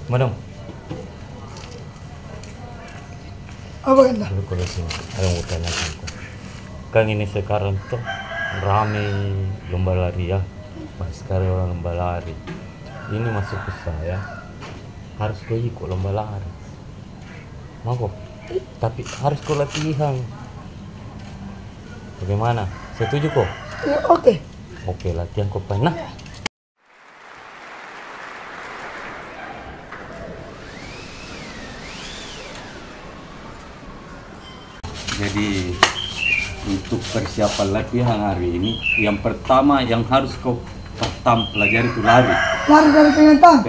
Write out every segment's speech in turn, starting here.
Madam, Apa kena? dulu kalau sini ada yang mau tanya aku. Kan ini sekarang tuh rame lomba lari ya. Mas sekarang orang lomba lari. Ini masuk ke saya. Harus kau ikut lomba lari. Mau kok? Tapi harus kau latihan. Bagaimana? Setuju kok? Ya, oke. Oke, latihan kau pernah. Jadi untuk persiapan latihan hari ini, yang pertama yang harus kau pelajari itu lari. Lari dari kenyataan.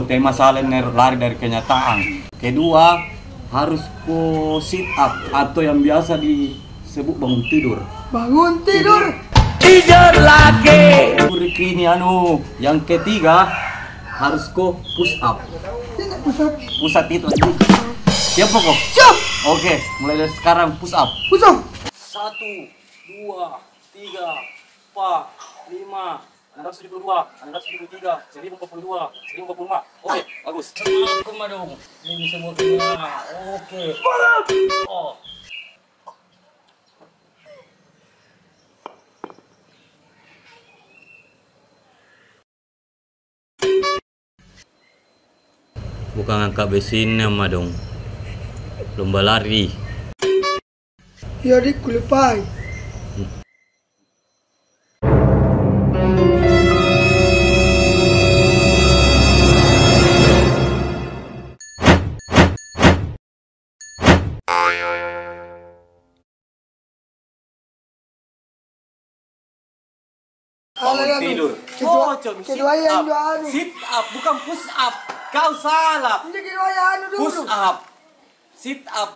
Tema salahnya lari dari kenyataan. Kedua, harus kau sit up atau yang biasa disebut bangun tidur. Bangun tidur. Tidur lagi. Ini yang ketiga harus kau push up. Ini pusat. Pusat itu. Siap kok? Siap. Oke, mulai dari sekarang push up. Pusat. 1, 2, 3, 4, 5, 672, 673, 1042, 1045. Oke, bagus. Aku mah dong. Ini bisa buat oke. Oh. Bukan angkat besin mah dong. Lomba lari. Ya di kulipai. Bangun tidur. Kedua yang dua anu. Sit up, bukan push up. Kau salah. Ini kedua yang anu dulu. Push up. Sit up.